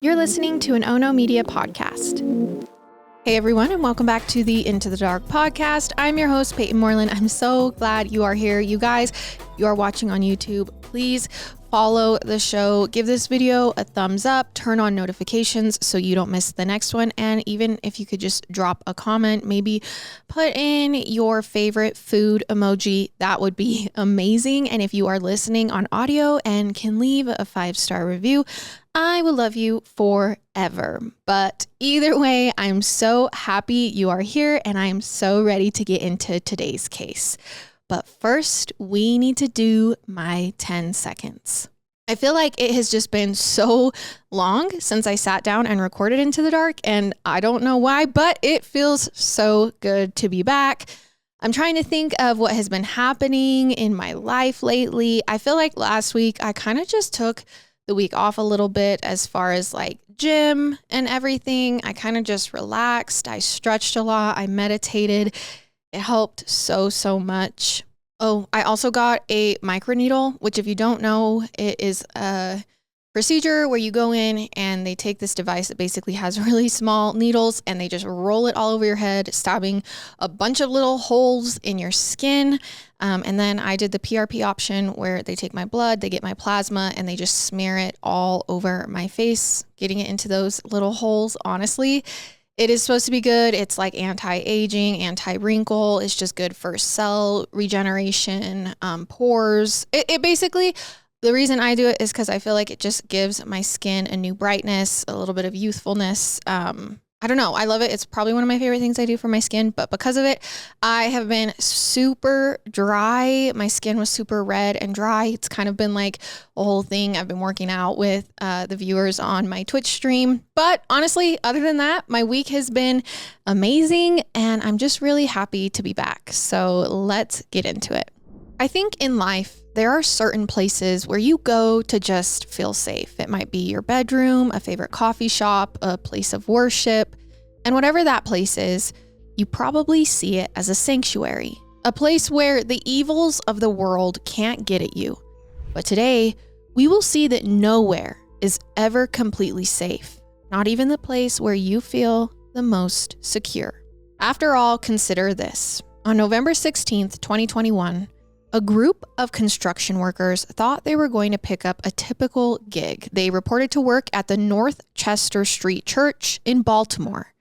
You're listening to an Ono Media podcast. Hey everyone, and welcome back to the Into the Dark podcast. I'm your host, Payton. I'm so glad you are here. You guys, you are watching on YouTube. Please follow the show. Give this video a thumbs up. Turn on notifications so you don't miss the next one. And even if you could just drop a comment, maybe put in your favorite food emoji, that would be amazing. And if you are listening on audio and can leave a 5-star review, I will love you forever. But either way, I'm so happy you are here and I am so ready to get into today's case. But first, we need to do my 10 seconds. I feel like it has just been so long since I sat down and recorded Into the Dark, and I don't know why, but it feels so good to be back. I'm trying to think of what has been happening in my life lately. I feel like last week I kind of just took the week off a little bit as far as like gym and everything. I kind of just relaxed. I stretched a lot. I meditated. It helped so much. Oh, I also got a microneedle, which if you don't know, it is a procedure where you go in and they take this device that basically has really small needles and they just roll it all over your head, stabbing a bunch of little holes in your skin. And then I did the PRP option where they take my blood, they get my plasma, and they just smear it all over my face, getting it into those little holes. Honestly, it is supposed to be good. It's like anti-aging, anti-wrinkle. It's just good for cell regeneration, pores. It basically, the reason I do it is because I feel like it just gives my skin a new brightness, a little bit of youthfulness. I don't know. I love it. It's probably one of my favorite things I do for my skin, but because of it, I have been super dry. My skin was super red and dry. It's kind of been like a whole thing. I've been working out with the viewers on my Twitch stream. But honestly, other than that, my week has been amazing and I'm just really happy to be back. So let's get into it. I think in life, there are certain places where you go to just feel safe. It might be your bedroom, a favorite coffee shop, a place of worship, and whatever that place is, you probably see it as a sanctuary, a place where the evils of the world can't get at you. But today, we will see that nowhere is ever completely safe, not even the place where you feel the most secure. After all, consider this. On November 16th, 2021, a group of construction workers thought they were going to pick up a typical gig. They reported to work at the North Chester Street Church in Baltimore.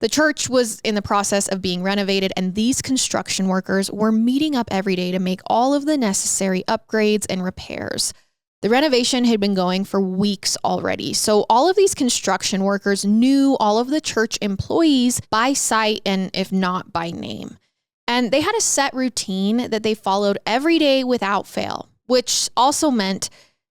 The church was in the process of being renovated, and these construction workers were meeting up every day to make all of the necessary upgrades and repairs. The renovation had been going for weeks already, so all of these construction workers knew all of the church employees by sight and if not by name. And they had a set routine that they followed every day without fail, which also meant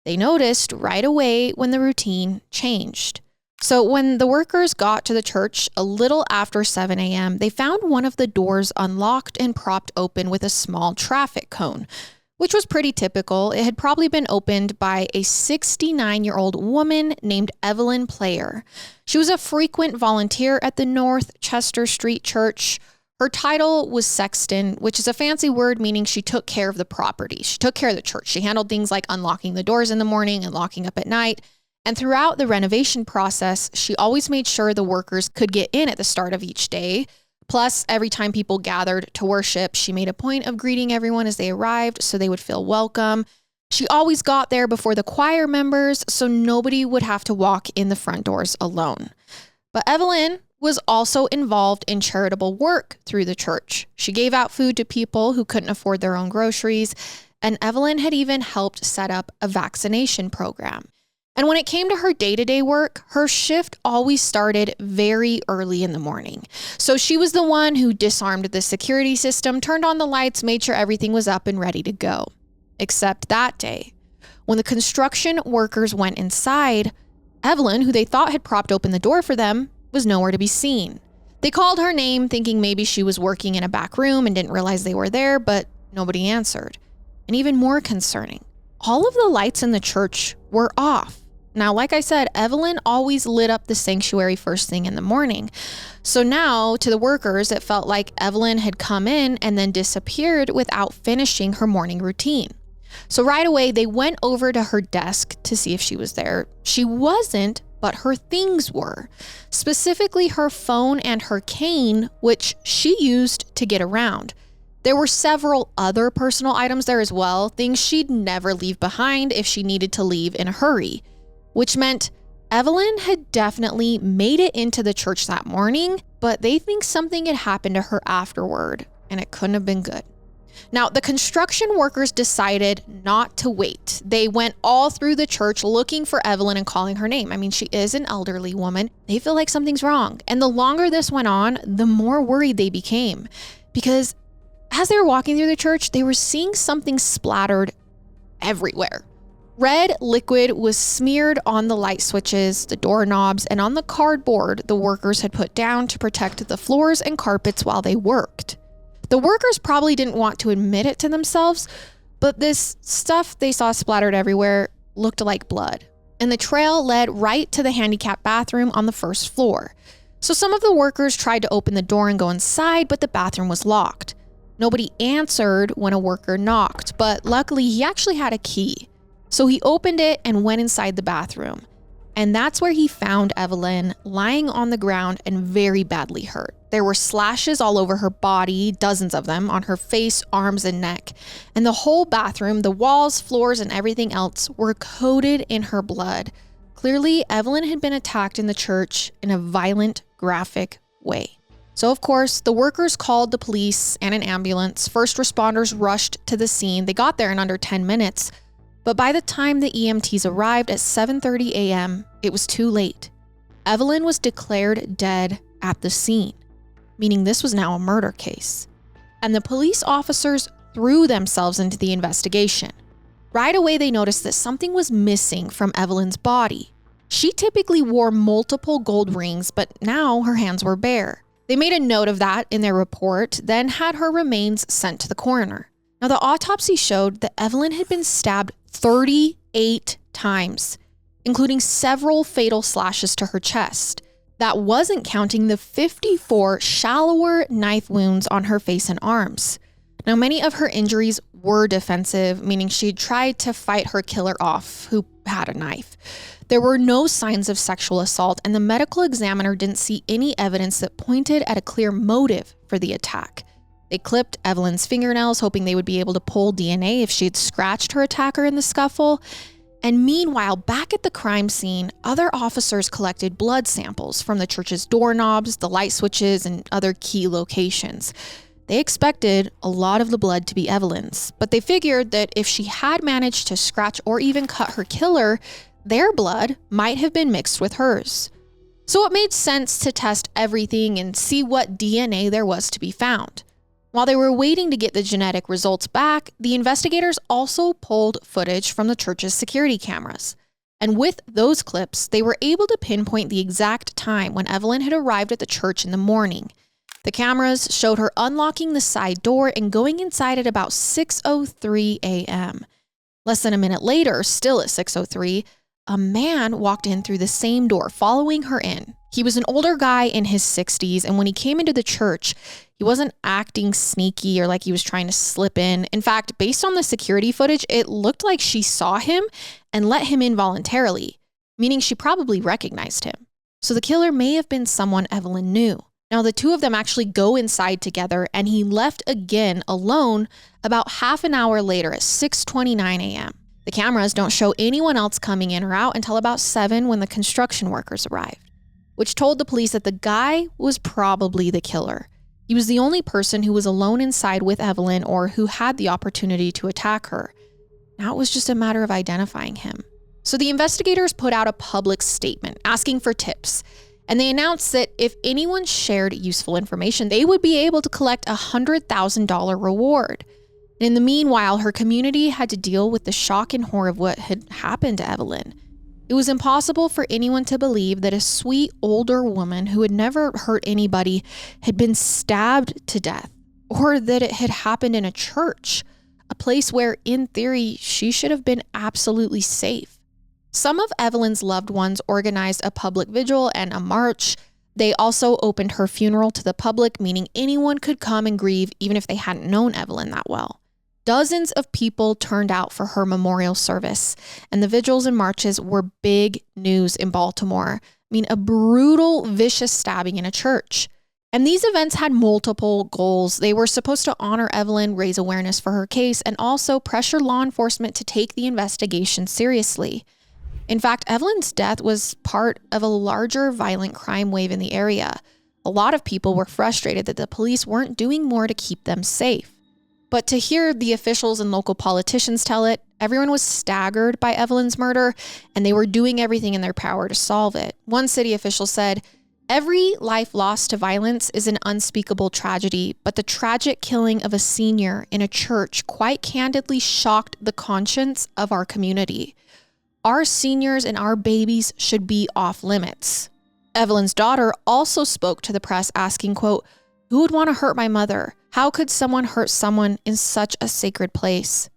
they noticed right away when the routine changed. So when the workers got to the church a little after 7 a.m., they found one of the doors unlocked and propped open with a small traffic cone, which was pretty typical. It had probably been opened by a 69-year-old woman named Evelyn Player. She was a frequent volunteer at the North Chester Street Church. Her title was sexton, which is a fancy word meaning she took care of the property. She took care of the church. She handled things like unlocking the doors in the morning and locking up at night. And throughout the renovation process, she always made sure the workers could get in at the start of each day. Plus, every time people gathered to worship, she made a point of greeting everyone as they arrived so they would feel welcome. She always got there before the choir members so nobody would have to walk in the front doors alone. But Evelyn was also involved in charitable work through the church. She gave out food to people who couldn't afford their own groceries, and Evelyn had even helped set up a vaccination program. And when it came to her day-to-day work, her shift always started very early in the morning. So she was the one who disarmed the security system, turned on the lights, made sure everything was up and ready to go. Except that day, when the construction workers went inside, Evelyn, who they thought had propped open the door for them, was nowhere to be seen. They called her name thinking maybe she was working in a back room and didn't realize they were there, but nobody answered. And even more concerning, all of the lights in the church were off. Now, like I said, Evelyn always lit up the sanctuary first thing in the morning. So now to the workers, it felt like Evelyn had come in and then disappeared without finishing her morning routine. So right away, they went over to her desk to see if she was there. She wasn't, but her things were, specifically her phone and her cane, which she used to get around. There were several other personal items there as well, things she'd never leave behind if she needed to leave in a hurry, which meant Evelyn had definitely made it into the church that morning, but they think something had happened to her afterward, and it couldn't have been good. Now, the construction workers decided not to wait. They went all through the church looking for Evelyn and calling her name. I mean, she is an elderly woman. They feel like something's wrong. And the longer this went on, the more worried they became. Because as they were walking through the church, they were seeing something splattered everywhere. Red liquid was smeared on the light switches, the doorknobs, and on the cardboard the workers had put down to protect the floors and carpets while they worked. The workers probably didn't want to admit it to themselves, but this stuff they saw splattered everywhere looked like blood. And the trail led right to the handicapped bathroom on the first floor. So some of the workers tried to open the door and go inside, but the bathroom was locked. Nobody answered when a worker knocked, but luckily he actually had a key. So he opened it and went inside the bathroom. And that's where he found Evelyn lying on the ground and very badly hurt. There were slashes all over her body, dozens of them, on her face, arms, and neck. And the whole bathroom, the walls, floors, and everything else were coated in her blood. Clearly, Evelyn had been attacked in the church in a violent, graphic way. So of course, the workers called the police and an ambulance. First responders rushed to the scene. They got there in under 10 minutes. But by the time the EMTs arrived at 7:30 a.m., it was too late. Evelyn was declared dead at the scene, meaning this was now a murder case. And the police officers threw themselves into the investigation. Right away, they noticed that something was missing from Evelyn's body. She typically wore multiple gold rings, but now her hands were bare. They made a note of that in their report, then had her remains sent to the coroner. Now, the autopsy showed that Evelyn had been stabbed 38 times, including several fatal slashes to her chest. That wasn't counting the 54 shallower knife wounds on her face and arms. Now, many of her injuries were defensive, meaning she tried to fight her killer off, who had a knife. There were no signs of sexual assault, and the medical examiner didn't see any evidence that pointed at a clear motive for the attack. They clipped Evelyn's fingernails, hoping they would be able to pull DNA if she had scratched her attacker in the scuffle. And meanwhile, back at the crime scene, other officers collected blood samples from the church's doorknobs, the light switches, and other key locations. They expected a lot of the blood to be Evelyn's, but they figured that if she had managed to scratch or even cut her killer, their blood might have been mixed with hers. So it made sense to test everything and see what DNA there was to be found. While they were waiting to get the genetic results back, the investigators also pulled footage from the church's security cameras. And with those clips, they were able to pinpoint the exact time when Evelyn had arrived at the church in the morning. The cameras showed her unlocking the side door and going inside at about 6:03 a.m. Less than a minute later, still at 6:03, a man walked in through the same door, following her in. He was an older guy in his 60s, and when he came into the church, he wasn't acting sneaky or like he was trying to slip in. In fact, based on the security footage, it looked like she saw him and let him in voluntarily, meaning she probably recognized him. So the killer may have been someone Evelyn knew. Now, the two of them actually go inside together, and he left again alone about half an hour later at 6:29 a.m. The cameras don't show anyone else coming in or out until about 7 when the construction workers arrived, which told the police that the guy was probably the killer. He was the only person who was alone inside with Evelyn or who had the opportunity to attack her. Now it was just a matter of identifying him. So the investigators put out a public statement asking for tips, and they announced that if anyone shared useful information, they would be able to collect a $100,000 reward. And in the meanwhile, her community had to deal with the shock and horror of what had happened to Evelyn. It was impossible for anyone to believe that a sweet older woman who had never hurt anybody had been stabbed to death, or that it had happened in a church, a place where, in theory, she should have been absolutely safe. Some of Evelyn's loved ones organized a public vigil and a march. They also opened her funeral to the public, meaning anyone could come and grieve even if they hadn't known Evelyn that well. Dozens of people turned out for her memorial service, and the vigils and marches were big news in Baltimore. A brutal, vicious stabbing in a church. And these events had multiple goals. They were supposed to honor Evelyn, raise awareness for her case, and also pressure law enforcement to take the investigation seriously. In fact, Evelyn's death was part of a larger violent crime wave in the area. A lot of people were frustrated that the police weren't doing more to keep them safe. But to hear the officials and local politicians tell it, everyone was staggered by Evelyn's murder, and they were doing everything in their power to solve it. One city official said, "Every life lost to violence is an unspeakable tragedy, but the tragic killing of a senior in a church quite candidly shocked the conscience of our community. Our seniors and our babies should be off limits." Evelyn's daughter also spoke to the press asking, quote, "Who would want to hurt my mother? How could someone hurt someone in such a sacred place?"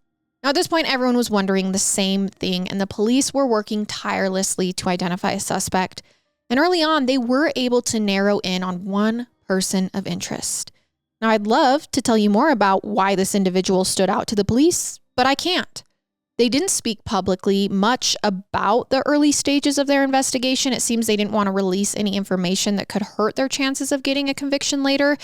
Now, at this point, everyone was wondering the same thing, and the police were working tirelessly to identify a suspect. And early on, they were able to narrow in on one person of interest. Now, I'd love to tell you more about why this individual stood out to the police, but I can't. They didn't speak publicly much about the early stages of their investigation. It seems they didn't want to release any information that could hurt their chances of getting a conviction later.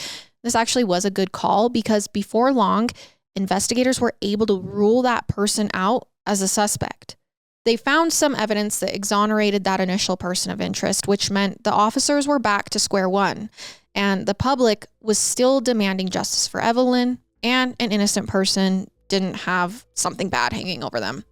This actually was a good call because before long, investigators were able to rule that person out as a suspect. They found some evidence that exonerated that initial person of interest, which meant the officers were back to square one, and the public was still demanding justice for Evelyn, and an innocent person didn't have something bad hanging over them.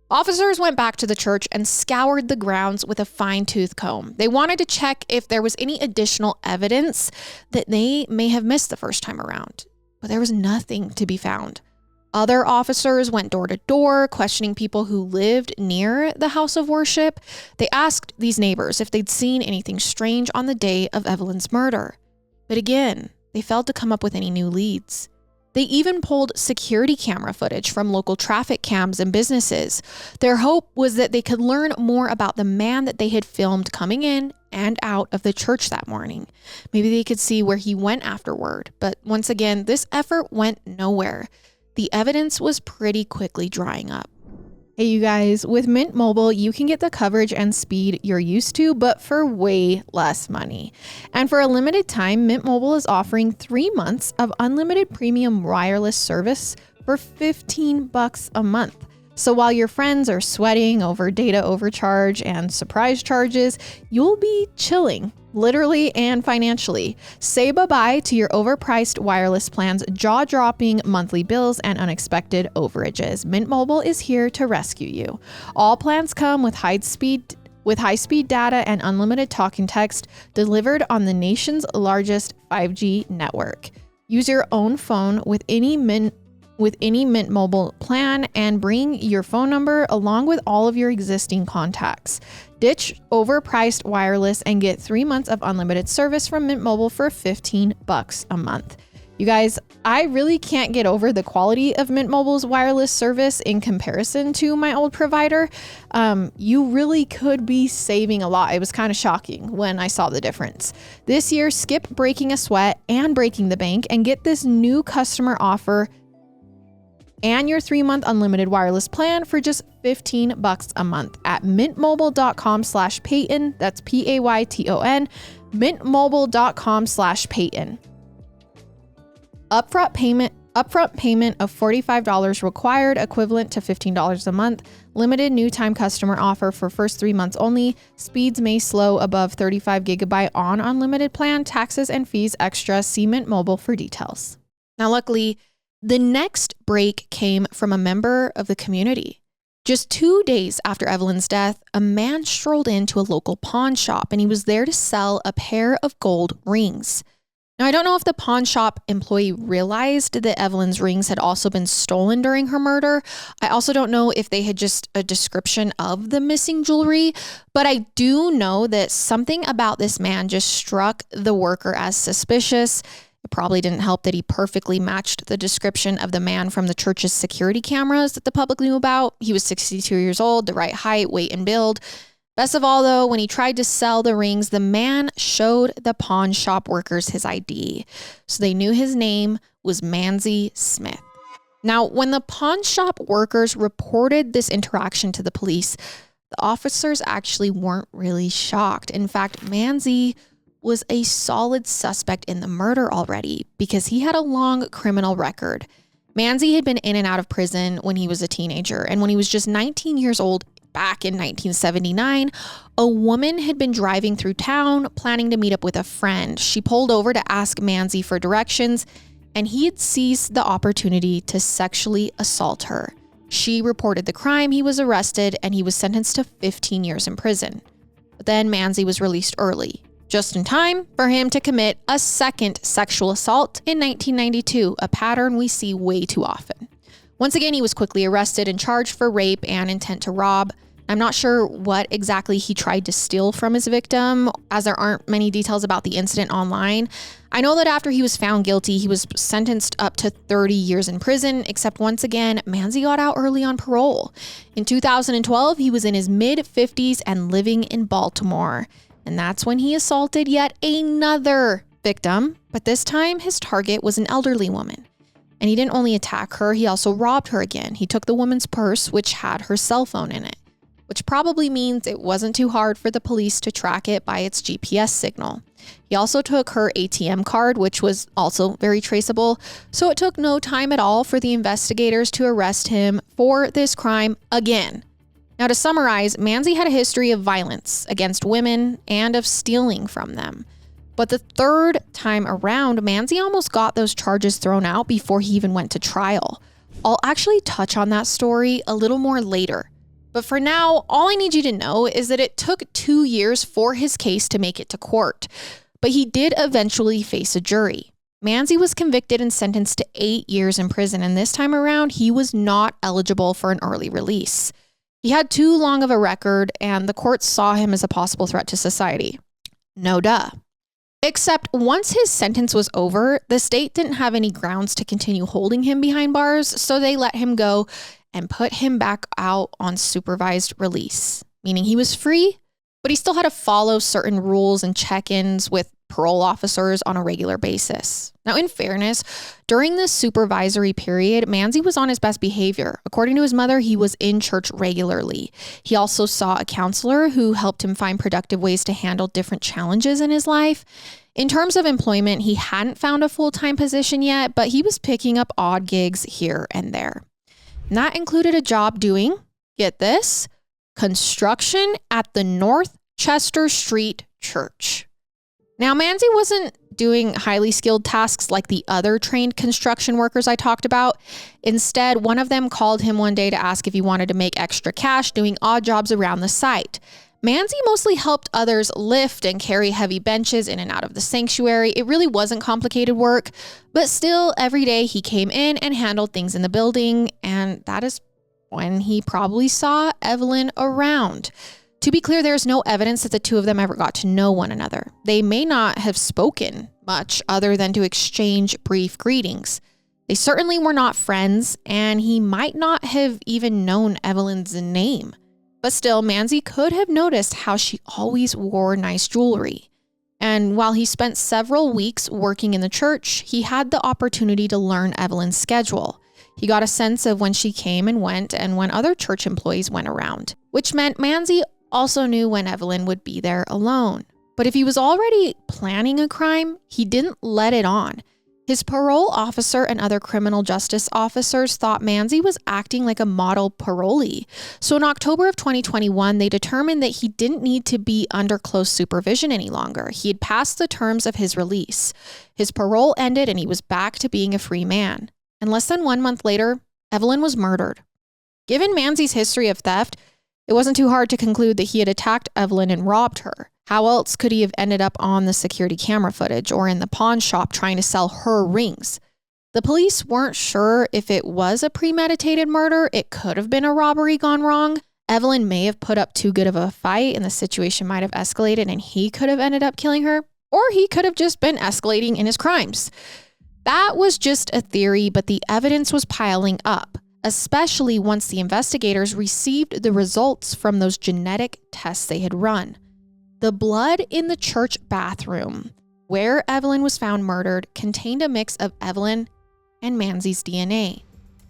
Officers went back to the church and scoured the grounds with a fine-tooth comb. They wanted to check if there was any additional evidence that they may have missed the first time around, but there was nothing to be found. Other officers went door to door, questioning people who lived near the house of worship. They asked these neighbors if they'd seen anything strange on the day of Evelyn's murder. But again, they failed to come up with any new leads. They even pulled security camera footage from local traffic cams and businesses. Their hope was that they could learn more about the man that they had filmed coming in and out of the church that morning. Maybe they could see where he went afterward. But once again, this effort went nowhere. The evidence was pretty quickly drying up. Hey, you guys, with Mint Mobile, you can get the coverage and speed you're used to, but for way less money. And for a limited time, Mint Mobile is offering 3 months of unlimited premium wireless service for $15 a month. So while your friends are sweating over data overcharge and surprise charges, you'll be chilling, literally and financially. Say bye-bye to your overpriced wireless plans, jaw-dropping monthly bills, and unexpected overages. Mint Mobile is here to rescue you. All plans come with high-speed data and unlimited talk and text delivered on the nation's largest 5G network. Use your own phone with any Mint Mobile plan and bring your phone number along with all of your existing contacts. Ditch overpriced wireless and get 3 months of unlimited service from Mint Mobile for $15 a month. You guys, I really can't get over the quality of Mint Mobile's wireless service in comparison to my old provider. You really could be saving a lot. It was kind of shocking when I saw the difference. This year, skip breaking a sweat and breaking the bank and get this new customer offer and your 3-month unlimited wireless plan for just $15 a month at mintmobile.com/Payton. That's Payton, mintmobile.com/Payton. Upfront payment of $45 required, equivalent to $15 a month. Limited new time customer offer for first 3 months only. Speeds may slow above 35 gigabyte on unlimited plan. Taxes and fees extra. See Mint Mobile for details. Now, luckily, the next break came from a member of the community. Just 2 days after Evelyn's death, a man strolled into a local pawn shop and he was there to sell a pair of gold rings. Now, I don't know if the pawn shop employee realized that Evelyn's rings had also been stolen during her murder. I also don't know if they had just a description of the missing jewelry, but I do know that something about this man just struck the worker as suspicious. It probably didn't help that he perfectly matched the description of the man from the church's security cameras that the public knew about. He was 62 years old, the right height, weight, and build. Best of all, though, when he tried to sell the rings, the man showed the pawn shop workers his ID. So they knew his name was Manzi Smith. Now, when the pawn shop workers reported this interaction to the police, the officers actually weren't really shocked. In fact, Manzi was a solid suspect in the murder already because he had a long criminal record. Manzi had been in and out of prison when he was a teenager, and when he was just 19 years old, back in 1979, a woman had been driving through town planning to meet up with a friend. She pulled over to ask Manzi for directions, and he had seized the opportunity to sexually assault her. She reported the crime, he was arrested, and he was sentenced to 15 years in prison. But then Manzi was released early, just in time for him to commit a second sexual assault in 1992, a pattern we see way too often. Once again, he was quickly arrested and charged for rape and intent to rob. I'm not sure what exactly he tried to steal from his victim, as there aren't many details about the incident online. I know that after he was found guilty, he was sentenced up to 30 years in prison, except once again, Manzi got out early on parole. In 2012, he was in his mid-50s and living in Baltimore. And that's when he assaulted yet another victim, but this time his target was an elderly woman. And he didn't only attack her, he also robbed her again. He took the woman's purse, which had her cell phone in it, which probably means it wasn't too hard for the police to track it by its GPS signal. He also took her ATM card, which was also very traceable, so it took no time at all for the investigators to arrest him for this crime again. Now, to summarize, Manzi had a history of violence against women and of stealing from them. But the third time around, Manzi almost got those charges thrown out before he even went to trial. I'll actually touch on that story a little more later. But for now, all I need you to know is that it took 2 years for his case to make it to court. But he did eventually face a jury. Manzi was convicted and sentenced to 8 years in prison, and this time around, he was not eligible for an early release. He had too long of a record, and the court saw him as a possible threat to society. No duh. Except once his sentence was over, the state didn't have any grounds to continue holding him behind bars, so they let him go and put him back out on supervised release, meaning he was free, but he still had to follow certain rules and check-ins with parole officers on a regular basis. Now, in fairness, during this supervisory period, Manzi was on his best behavior. According to his mother, he was in church regularly. He also saw a counselor who helped him find productive ways to handle different challenges in his life. In terms of employment, he hadn't found a full-time position yet, but he was picking up odd gigs here and there. And that included a job doing, get this, construction at the North Chester Street Church. Now, Manzi wasn't doing highly skilled tasks like the other trained construction workers I talked about. Instead, one of them called him one day to ask if he wanted to make extra cash doing odd jobs around the site. Manzi mostly helped others lift and carry heavy benches in and out of the sanctuary. It really wasn't complicated work, but still every day he came in and handled things in the building, and that is when he probably saw Evelyn around. To be clear, there's no evidence that the two of them ever got to know one another. They may not have spoken much other than to exchange brief greetings. They certainly were not friends, and he might not have even known Evelyn's name. But still, Manzi could have noticed how she always wore nice jewelry. And while he spent several weeks working in the church, he had the opportunity to learn Evelyn's schedule. He got a sense of when she came and went and when other church employees went around, which meant Manzi also knew when Evelyn would be there alone. But if he was already planning a crime, he didn't let it on. His parole officer and other criminal justice officers thought Manzi was acting like a model parolee. So in October of 2021, they determined that he didn't need to be under close supervision any longer. He had passed the terms of his release. His parole ended and he was back to being a free man. And less than 1 month later, Evelyn was murdered. Given Manzi's history of theft, it wasn't too hard to conclude that he had attacked Evelyn and robbed her. How else could he have ended up on the security camera footage or in the pawn shop trying to sell her rings? The police weren't sure if it was a premeditated murder. It could have been a robbery gone wrong. Evelyn may have put up too good of a fight and the situation might have escalated and he could have ended up killing her. Or he could have just been escalating in his crimes. That was just a theory, but the evidence was piling up, especially once the investigators received the results from those genetic tests they had run. The blood in the church bathroom, where Evelyn was found murdered, contained a mix of Evelyn and Manzi's DNA.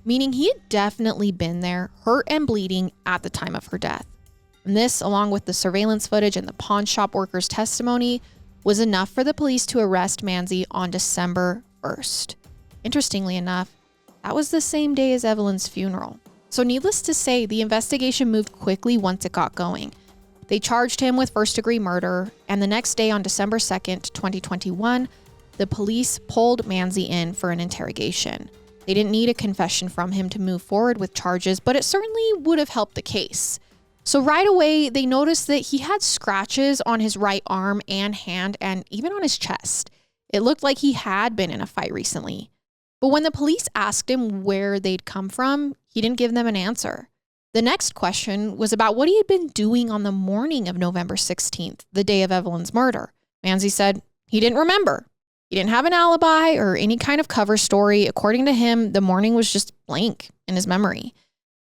meaning he had definitely been there, hurt and bleeding at the time of her death. And this, along with the surveillance footage and the pawn shop worker's testimony, was enough for the police to arrest Manzi on December 1st. Interestingly enough, that was the same day as Evelyn's funeral. So needless to say, the investigation moved quickly once it got going. They charged him with first-degree murder, and the next day on December 2nd, 2021, the police pulled Manzi in for an interrogation. They didn't need a confession from him to move forward with charges, but it certainly would have helped the case. So right away, they noticed that he had scratches on his right arm and hand, and even on his chest. It looked like he had been in a fight recently. But when the police asked him where they'd come from, he didn't give them an answer. The next question was about what he had been doing on the morning of November 16th, the day of Evelyn's murder. Manzi said he didn't remember. He didn't have an alibi or any kind of cover story. According to him, the morning was just blank in his memory.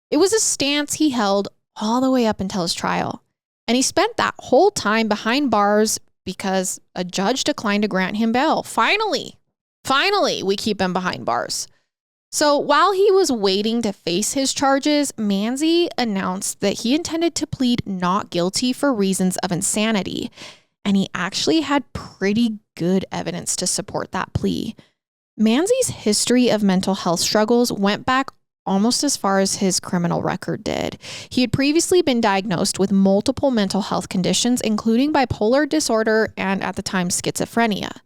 It was a stance he held all the way up until his trial. And he spent that whole time behind bars because a judge declined to grant him bail. Finally, we keep him behind bars. So while he was waiting to face his charges, Manzi announced that he intended to plead not guilty for reasons of insanity. And he actually had pretty good evidence to support that plea. Manzi's history of mental health struggles went back almost as far as his criminal record did. He had previously been diagnosed with multiple mental health conditions, including bipolar disorder and, at the time, schizophrenia.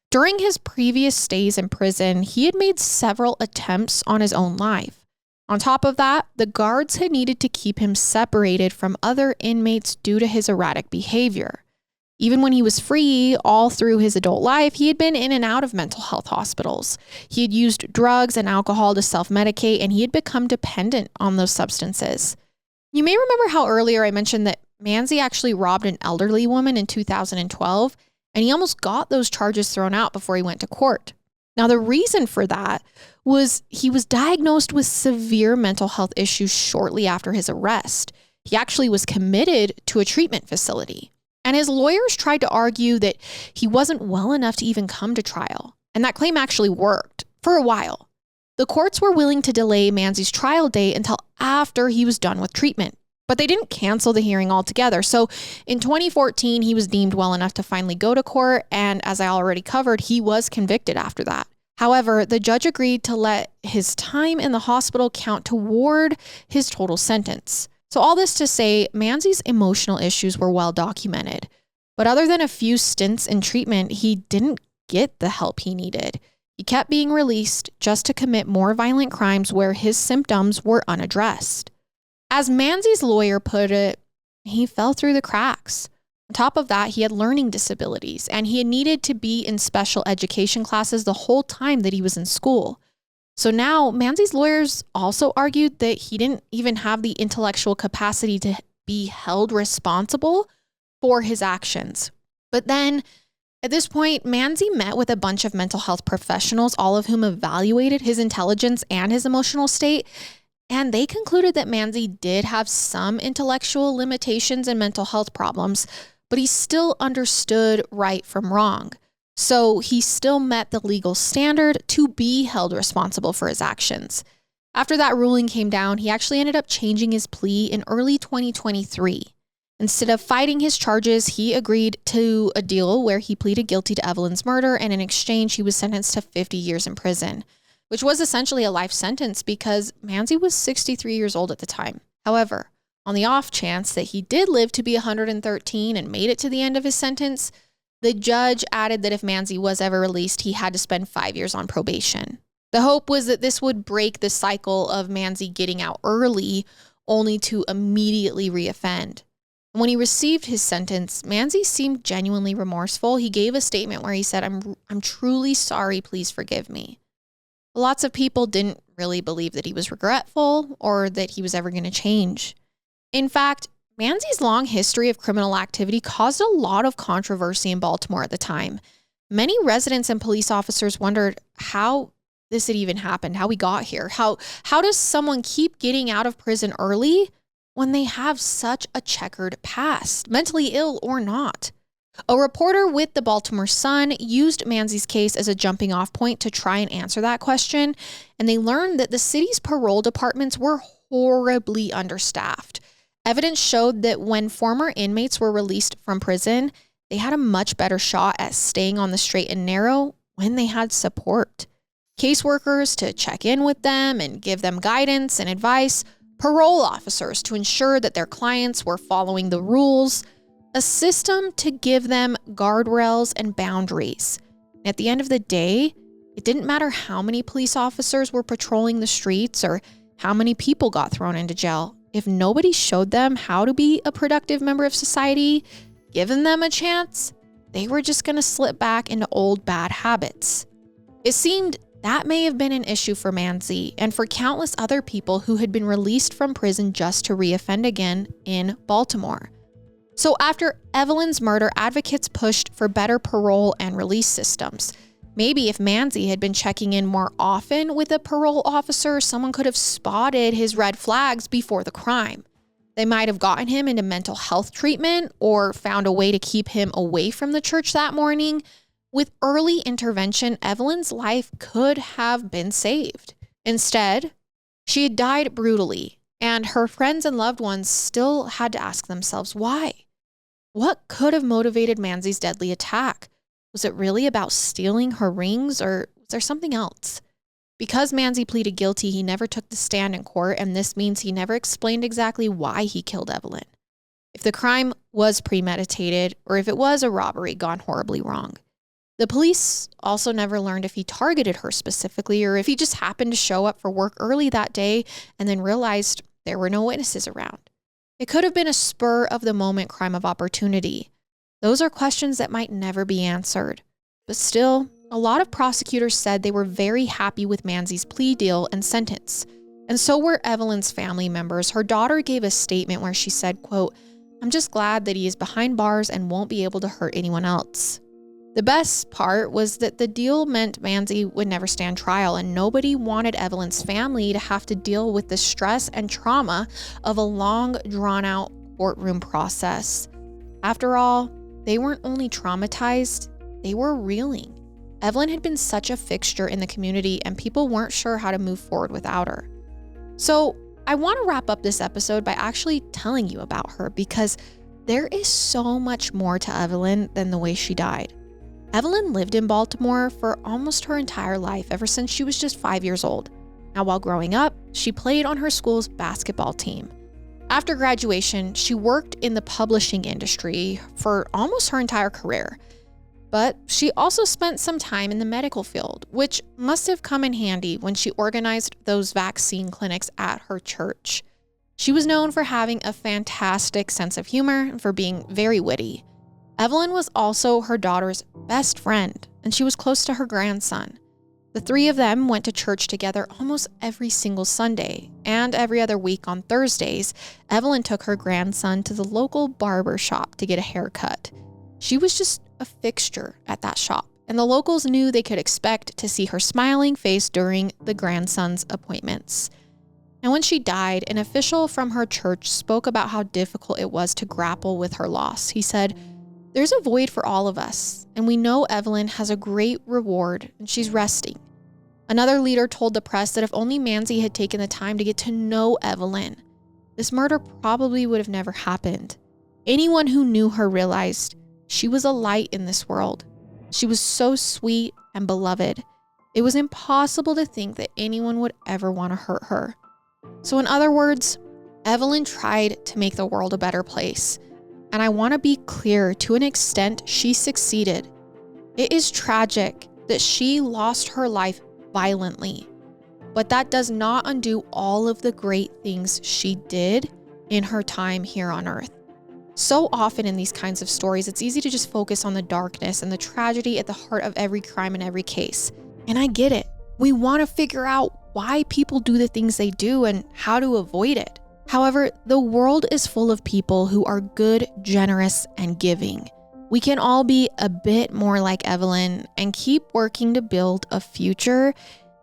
During his previous stays in prison, he had made several attempts on his own life. On top of that, the guards had needed to keep him separated from other inmates due to his erratic behavior. Even when he was free, all through his adult life, he had been in and out of mental health hospitals. He had used drugs and alcohol to self-medicate, and he had become dependent on those substances. You may remember how earlier I mentioned that Manzi actually robbed an elderly woman in 2012, and he almost got those charges thrown out before he went to court. Now, the reason for that was he was diagnosed with severe mental health issues shortly after his arrest. He actually was committed to a treatment facility. And his lawyers tried to argue that he wasn't well enough to even come to trial. And that claim actually worked for a while. The courts were willing to delay Manzi's trial date until after he was done with treatment. But they didn't cancel the hearing altogether. So in 2014, he was deemed well enough to finally go to court. And as I already covered, he was convicted after that. However, the judge agreed to let his time in the hospital count toward his total sentence. So all this to say, Manzi's emotional issues were well documented. But other than a few stints in treatment, he didn't get the help he needed. He kept being released just to commit more violent crimes where his symptoms were unaddressed. As Manzi's lawyer put it, he fell through the cracks. On top of that, he had learning disabilities, and he had needed to be in special education classes the whole time that he was in school. So now Manzi's lawyers also argued that he didn't even have the intellectual capacity to be held responsible for his actions. But then at this point, Manzi met with a bunch of mental health professionals, all of whom evaluated his intelligence and his emotional state. And they concluded that Manzi did have some intellectual limitations and mental health problems, but he still understood right from wrong. So he still met the legal standard to be held responsible for his actions. After that ruling came down, he actually ended up changing his plea in early 2023. Instead of fighting his charges, he agreed to a deal where he pleaded guilty to Evelyn's murder, and in exchange, he was sentenced to 50 years in prison, which was essentially a life sentence because Manzi was 63 years old at the time. However, on the off chance that he did live to be 113 and made it to the end of his sentence, the judge added that if Manzi was ever released, he had to spend 5 years on probation. The hope was that this would break the cycle of Manzi getting out early, only to immediately reoffend. When he received his sentence, Manzi seemed genuinely remorseful. He gave a statement where he said, I'm truly sorry, please forgive me. Lots of people didn't really believe that he was regretful or that he was ever going to change. In fact, Manzi's long history of criminal activity caused a lot of controversy in Baltimore at the time. Many residents and police officers wondered how this had even happened, how we got here. How does someone keep getting out of prison early when they have such a checkered past, mentally ill or not? A reporter with the Baltimore Sun used Manzi's case as a jumping off point to try and answer that question, and they learned that the city's parole departments were horribly understaffed. Evidence showed that when former inmates were released from prison, they had a much better shot at staying on the straight and narrow when they had support. Caseworkers to check in with them and give them guidance and advice, parole officers to ensure that their clients were following the rules, a system to give them guardrails and boundaries. At the end of the day, it didn't matter how many police officers were patrolling the streets or how many people got thrown into jail. If nobody showed them how to be a productive member of society, given them a chance, they were just going to slip back into old bad habits. It seemed that may have been an issue for Manzi and for countless other people who had been released from prison just to reoffend again in Baltimore. So after Evelyn's murder, advocates pushed for better parole and release systems. Maybe if Manzi had been checking in more often with a parole officer, someone could have spotted his red flags before the crime. They might have gotten him into mental health treatment or found a way to keep him away from the church that morning. With early intervention, Evelyn's life could have been saved. Instead, she had died brutally, and her friends and loved ones still had to ask themselves why. What could have motivated Manzi's deadly attack? Was it really about stealing her rings, or was there something else? Because Manzi pleaded guilty, he never took the stand in court, and this means he never explained exactly why he killed Evelyn. If the crime was premeditated, or if it was a robbery gone horribly wrong. The police also never learned if he targeted her specifically, or if he just happened to show up for work early that day and then realized there were no witnesses around. It could have been a spur-of-the-moment crime of opportunity. Those are questions that might never be answered. But still, a lot of prosecutors said they were very happy with Manzi's plea deal and sentence. And so were Evelyn's family members. Her daughter gave a statement where she said, quote, "I'm just glad that he is behind bars and won't be able to hurt anyone else." The best part was that the deal meant Manzi would never stand trial, and nobody wanted Evelyn's family to have to deal with the stress and trauma of a long, drawn-out courtroom process. After all, they weren't only traumatized, they were reeling. Evelyn had been such a fixture in the community, and people weren't sure how to move forward without her. So I want to wrap up this episode by actually telling you about her, because there is so much more to Evelyn than the way she died. Evelyn lived in Baltimore for almost her entire life, ever since she was just 5 years old. Now, while growing up, she played on her school's basketball team. After graduation, she worked in the publishing industry for almost her entire career. But she also spent some time in the medical field, which must have come in handy when she organized those vaccine clinics at her church. She was known for having a fantastic sense of humor and for being very witty. Evelyn was also her daughter's best friend, and she was close to her grandson. The three of them went to church together almost every single Sunday, and every other week on Thursdays, Evelyn took her grandson to the local barber shop to get a haircut. She was just a fixture at that shop, and the locals knew they could expect to see her smiling face during the grandson's appointments. And when she died, an official from her church spoke about how difficult it was to grapple with her loss. He said, "There's a void for all of us, and we know Evelyn has a great reward, and she's resting." Another leader told the press that if only Manzi had taken the time to get to know Evelyn, this murder probably would have never happened. Anyone who knew her realized she was a light in this world. She was so sweet and beloved. It was impossible to think that anyone would ever want to hurt her. So in other words, Evelyn tried to make the world a better place. And I want to be clear, to an extent, she succeeded. It is tragic that she lost her life violently, but that does not undo all of the great things she did in her time here on earth. So often in these kinds of stories, it's easy to just focus on the darkness and the tragedy at the heart of every crime and every case. And I get it. We want to figure out why people do the things they do and how to avoid it. However, the world is full of people who are good, generous, and giving. We can all be a bit more like Evelyn and keep working to build a future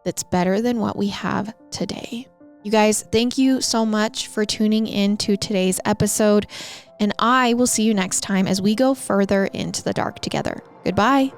that's better than what we have today. You guys, thank you so much for tuning in to today's episode. And I will see you next time as we go further into the dark together. Goodbye.